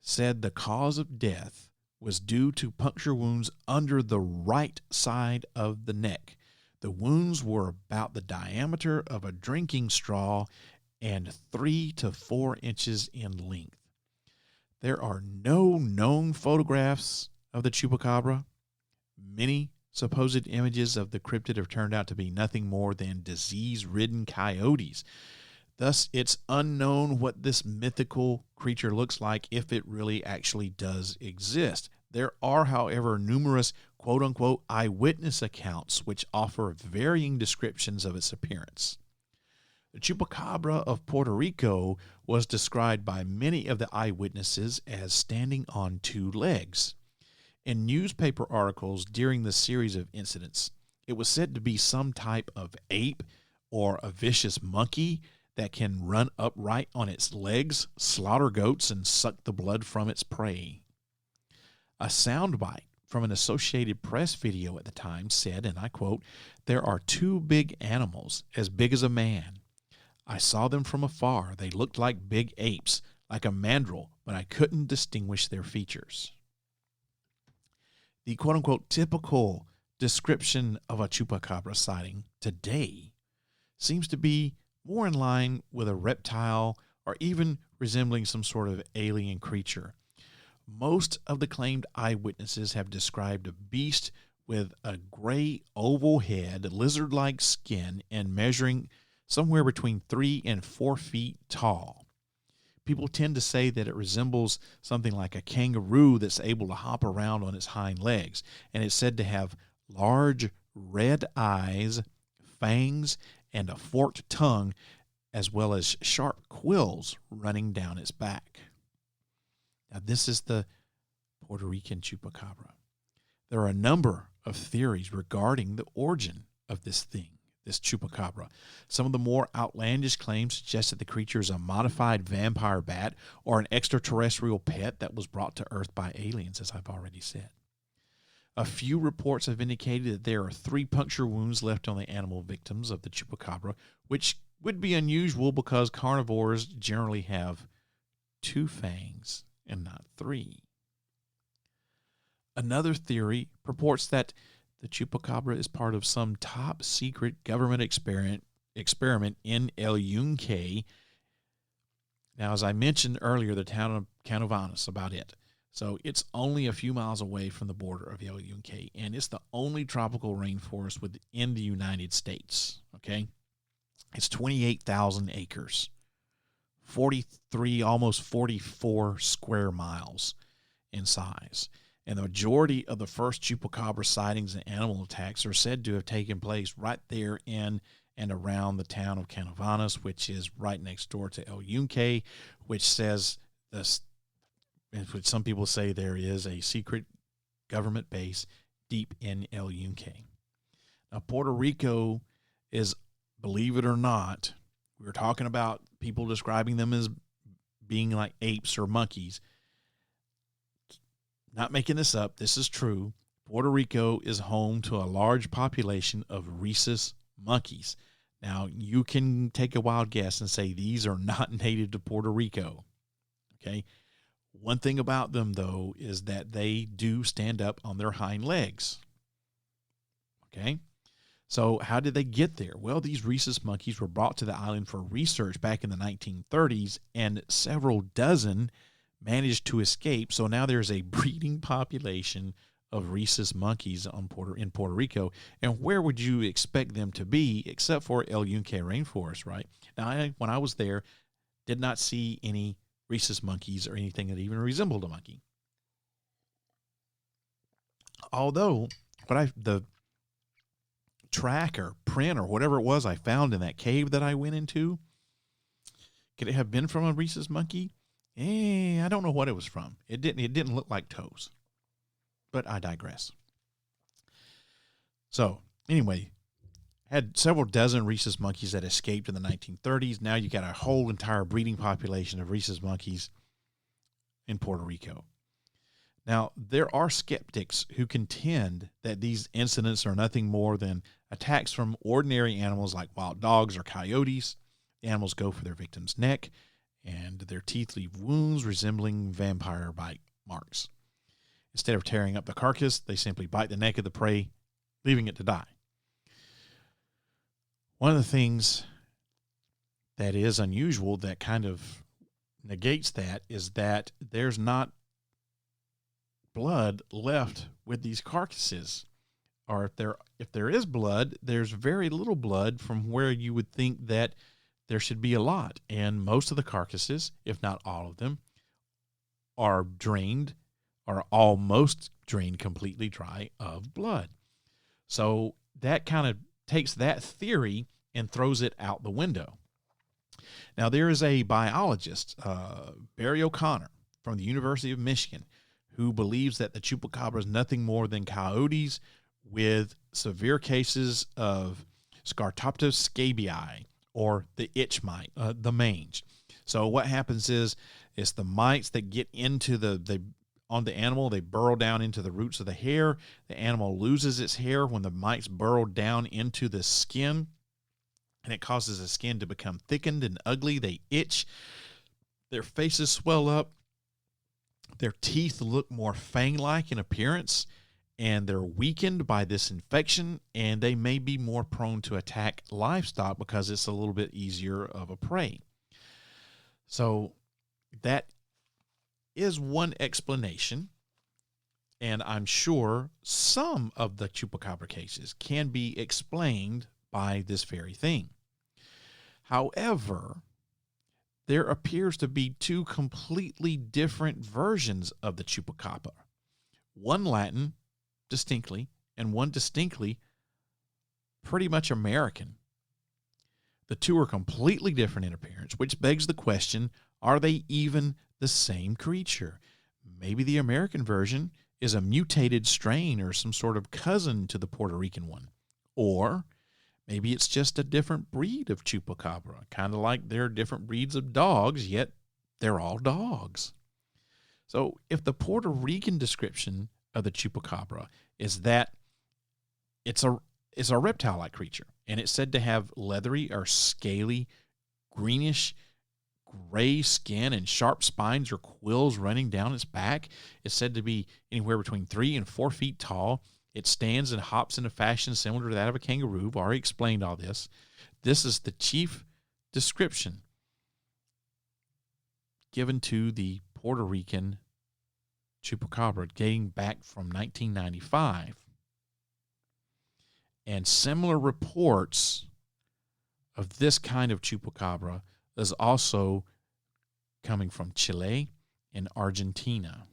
said the cause of death was due to puncture wounds under the right side of the neck. The wounds were about the diameter of a drinking straw and 3 to 4 inches in length. There are no known photographs of the chupacabra. Many supposed images of the cryptid have turned out to be nothing more than disease-ridden coyotes. Thus, it's unknown what this mythical creature looks like, if it really actually does exist. There are, however, numerous quote-unquote eyewitness accounts which offer varying descriptions of its appearance. The chupacabra of Puerto Rico was described by many of the eyewitnesses as standing on 2 legs. In newspaper articles during the series of incidents, it was said to be some type of ape or a vicious monkey that can run upright on its legs, slaughter goats, and suck the blood from its prey. A soundbite from an Associated Press video at the time said, and I quote, "There are 2 big animals as big as a man. I saw them from afar. They looked like big apes, like a mandrill, but I couldn't distinguish their features." The quote-unquote typical description of a chupacabra sighting today seems to be more in line with a reptile or even resembling some sort of alien creature. Most of the claimed eyewitnesses have described a beast with a gray oval head, lizard-like skin, and measuring somewhere between 3 and 4 feet tall. People tend to say that it resembles something like a kangaroo that's able to hop around on its hind legs, and it's said to have large red eyes, fangs, and a forked tongue, as well as sharp quills running down its back. Now, this is the Puerto Rican chupacabra. There are a number of theories regarding the origin of this thing, this chupacabra. Some of the more outlandish claims suggest that the creature is a modified vampire bat or an extraterrestrial pet that was brought to Earth by aliens, as I've already said. A few reports have indicated that there are 3 puncture wounds left on the animal victims of the chupacabra, which would be unusual because carnivores generally have 2 fangs and not 3. Another theory purports that the chupacabra is part of some top secret government experiment in El Yunque. Now, as I mentioned earlier, the town of Canovanas, about it. So it's only a few miles away from the border of El Yunque, and it's the only tropical rainforest within the United States, okay? It's 28,000 acres, 43, almost 44 square miles in size. And the majority of the first chupacabra sightings and animal attacks are said to have taken place right there in and around the town of Canovanas, which is right next door to El Yunque, which says this, which some people say there is a secret government base deep in El Yunque. Now, Puerto Rico is, believe it or not, we were talking about people describing them as being like apes or monkeys. Not making this up, this is true. Puerto Rico is home to a large population of rhesus monkeys. Now, you can take a wild guess and say these are not native to Puerto Rico, okay? One thing about them, though, is that they do stand up on their hind legs, okay? So how did they get there? Well, these rhesus monkeys were brought to the island for research back in the 1930s, and several dozen managed to escape. So now there's a breeding population of rhesus monkeys in Puerto Rico. And where would you expect them to be except for El Yunque rainforest, right? Now, when I was there, did not see any rhesus monkeys or anything that even resembled a monkey. Although, the track or print or whatever it was I found in that cave that I went into, could it have been from a rhesus monkey? I don't know what it was from. It didn't look like toes. But I digress. So, anyway, had several dozen rhesus monkeys that escaped in the 1930s. Now you got a whole entire breeding population of rhesus monkeys in Puerto Rico. Now, there are skeptics who contend that these incidents are nothing more than attacks from ordinary animals like wild dogs or coyotes. The animals go for their victim's neck, and their teeth leave wounds resembling vampire bite marks. Instead of tearing up the carcass, they simply bite the neck of the prey, leaving it to die. One of the things that is unusual that kind of negates that is that there's not blood left with these carcasses. Or if there is blood, there's very little blood from where you would think that there should be a lot. And most of the carcasses, if not all of them, are drained or almost drained completely dry of blood. So that kind of takes that theory and throws it out the window. Now, there is a biologist, Barry O'Connor from the University of Michigan, who believes that the chupacabra is nothing more than coyotes with severe cases of Scartoptus scabiei, or the itch mite, the mange. So what happens is it's the mites that get into on the animal. They burrow down into the roots of the hair. The animal loses its hair when the mites burrow down into the skin, and it causes the skin to become thickened and ugly. They itch. Their faces swell up. Their teeth look more fang-like in appearance, and they're weakened by this infection, and they may be more prone to attack livestock because it's a little bit easier of a prey. So that is one explanation, and I'm sure some of the chupacabra cases can be explained by this very thing. However, there appears to be two completely different versions of the chupacabra. One Latin, distinctly, and one distinctly pretty much American. The two are completely different in appearance, which begs the question, are they even the same creature? Maybe the American version is a mutated strain or some sort of cousin to the Puerto Rican one. Or maybe it's just a different breed of chupacabra, kind of like there are different breeds of dogs, yet they're all dogs. So if the Puerto Rican description of the chupacabra is that it's a reptile-like creature, and it's said to have leathery or scaly, greenish, gray skin and sharp spines or quills running down its back. It's said to be anywhere between 3 and 4 feet tall. It stands and hops in a fashion similar to that of a kangaroo. I've already explained all this. This is the chief description given to the Puerto Rican chupacabra dating back from 1995. And similar reports of this kind of chupacabra is also coming from Chile and Argentina.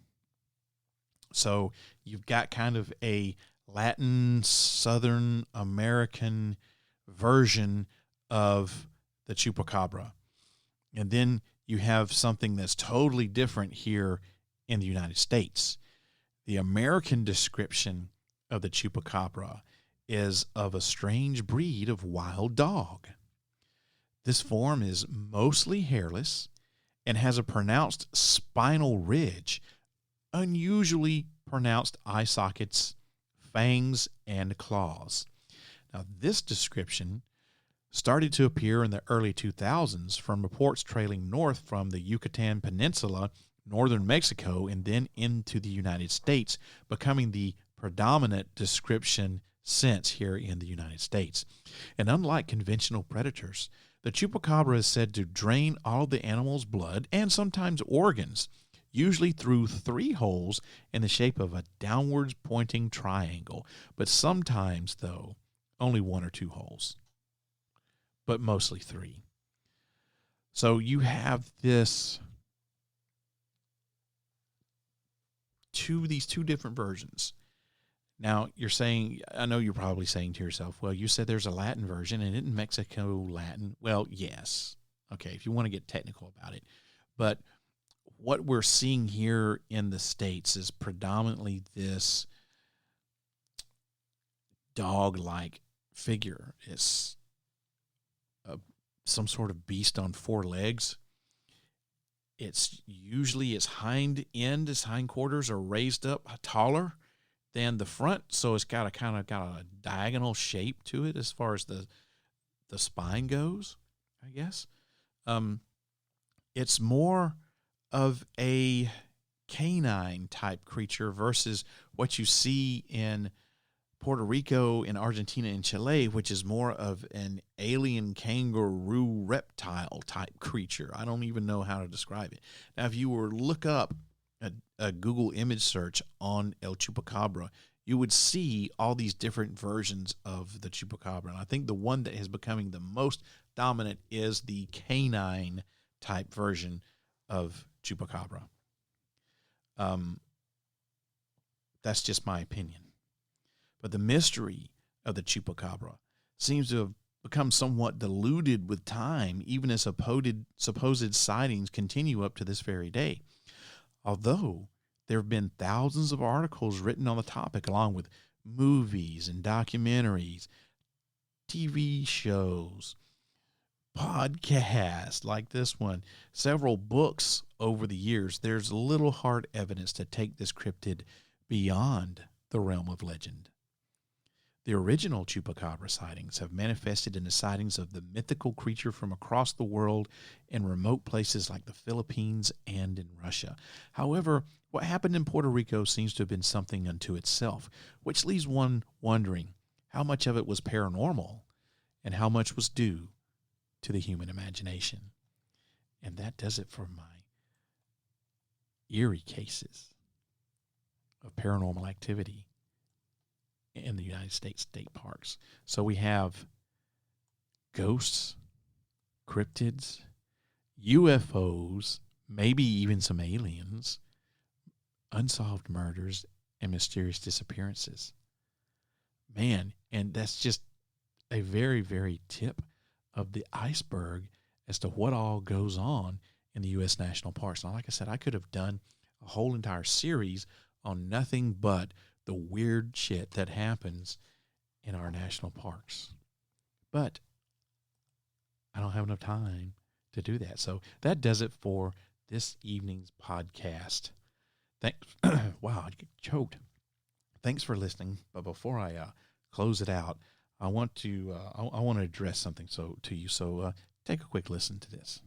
So you've got kind of a Latin, Southern American version of the chupacabra. And then you have something that's totally different here in the United States. The American description of the chupacabra is of a strange breed of wild dog. This form is mostly hairless and has a pronounced spinal ridge, unusually pronounced eye sockets, fangs, and claws. Now, this description started to appear in the early 2000s from reports trailing north from the Yucatan Peninsula, northern Mexico, and then into the United States, becoming the predominant description since here in the United States. And unlike conventional predators, the chupacabra is said to drain all of the animal's blood and sometimes organs, usually through 3 holes in the shape of a downwards pointing triangle, but sometimes, though, only 1 or 2 holes, but mostly 3. So you have these two different versions. Now, you're saying, I know you're probably saying to yourself, well, you said there's a Latin version, and isn't Mexico Latin? Well, yes. Okay, if you want to get technical about it. But what we're seeing here in the States is predominantly this dog-like figure. It's some sort of beast on four legs. It's usually its hindquarters are raised up taller than the front, so it's got a diagonal shape to it as far as the spine goes, I guess. It's more of a canine type creature versus what you see in Puerto Rico, in Argentina, and Chile, which is more of an alien kangaroo reptile type creature. I don't even know how to describe it. Now, if you were to look up a Google image search on El Chupacabra, you would see all these different versions of the Chupacabra. And I think the one that is becoming the most dominant is the canine type version of Chupacabra. That's just my opinion. But the mystery of the Chupacabra seems to have become somewhat diluted with time, even as supposed sightings continue up to this very day. Although there have been thousands of articles written on the topic, along with movies and documentaries, TV shows, podcasts like this one, several books over the years, there's little hard evidence to take this cryptid beyond the realm of legend. The original Chupacabra sightings have manifested in the sightings of the mythical creature from across the world in remote places like the Philippines and in Russia. However, what happened in Puerto Rico seems to have been something unto itself, which leaves one wondering how much of it was paranormal and how much was due to the human imagination. And that does it for my eerie cases of paranormal activity in the United States state parks. So we have ghosts, cryptids, UFOs, maybe even some aliens, unsolved murders, and mysterious disappearances. Man, and that's just a very, very tip of the iceberg as to what all goes on in the U.S. national parks. Now, like I said, I could have done a whole entire series on nothing but the weird shit that happens in our national parks. But I don't have enough time to do that. So that does it for this evening's podcast. Thanks. Wow, I get choked. Thanks for listening. But before I close it out, I want to address something to you. So take a quick listen to this.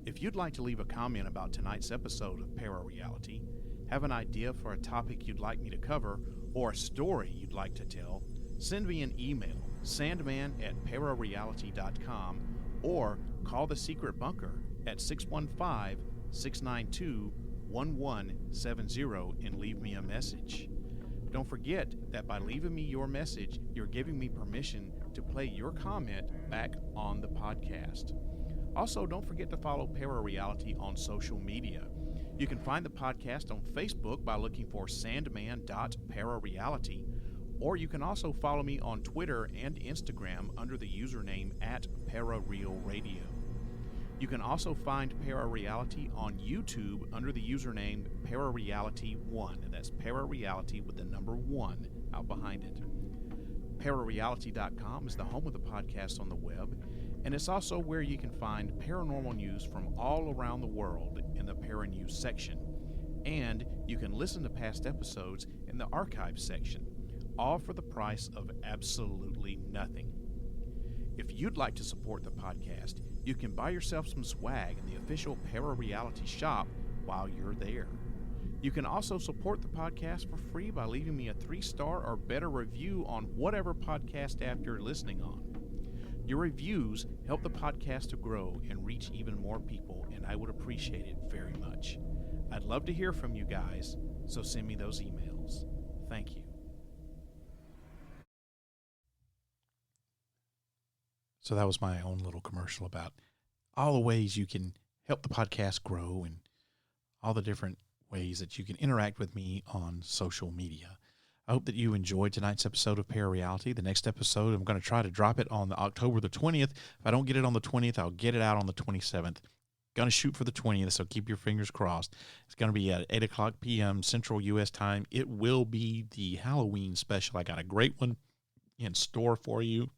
If you'd like to leave a comment about tonight's episode of ParaReality, have an idea for a topic you'd like me to cover, or a story you'd like to tell, send me an email, sandman@parareality.com, or call the Secret Bunker at 615-692-1170 and leave me a message. Don't forget that by leaving me your message, you're giving me permission to play your comment back on the podcast. Also, don't forget to follow ParaReality on social media. You can find the podcast on Facebook by looking for sandman.parareality, or you can also follow me on Twitter and Instagram under the username @ParaRealRadio. You can also find ParaReality on YouTube under the username ParaReality1. That's ParaReality with the number 1 out behind it. ParaReality.com is the home of the podcast on the web, and it's also where you can find paranormal news from all around the world in the Para News section. And you can listen to past episodes in the archives section, all for the price of absolutely nothing. If you'd like to support the podcast, you can buy yourself some swag in the official ParaReality shop while you're there. You can also support the podcast for free by leaving me a 3-star or better review on whatever podcast app you're listening on. Your reviews help the podcast to grow and reach even more people, and I would appreciate it very much. I'd love to hear from you guys, so send me those emails. Thank you. So that was my own little commercial about all the ways you can help the podcast grow and all the different ways that you can interact with me on social media. I hope that you enjoyed tonight's episode of ParaReality. The next episode, I'm going to try to drop it on October the 20th. If I don't get it on the 20th, I'll get it out on the 27th. Going to shoot for the 20th, so keep your fingers crossed. It's going to be at 8 o'clock p.m. Central U.S. time. It will be the Halloween special. I got a great one in store for you.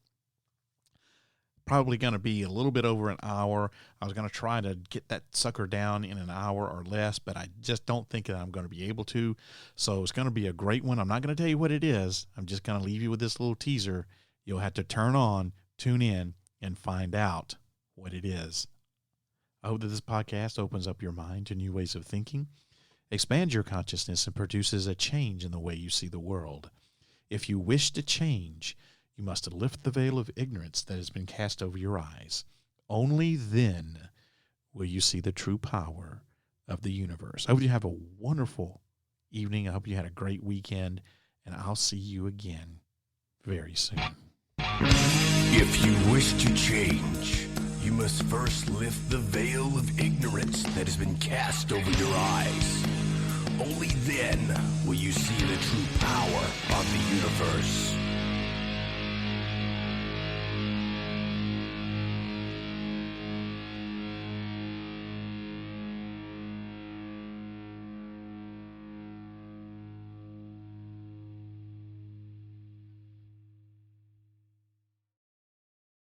Probably going to be a little bit over an hour. I was going to try to get that sucker down in an hour or less, but I just don't think that I'm going to be able to. So it's going to be a great one. I'm not going to tell you what it is. I'm just going to leave you with this little teaser. You'll have to tune in, and find out what it is. I hope that this podcast opens up your mind to new ways of thinking, expands your consciousness, and produces a change in the way you see the world. If you wish to change, you must lift the veil of ignorance that has been cast over your eyes. Only then will you see the true power of the universe. I hope you have a wonderful evening. I hope you had a great weekend, and I'll see you again very soon. If you wish to change, you must first lift the veil of ignorance that has been cast over your eyes. Only then will you see the true power of the universe.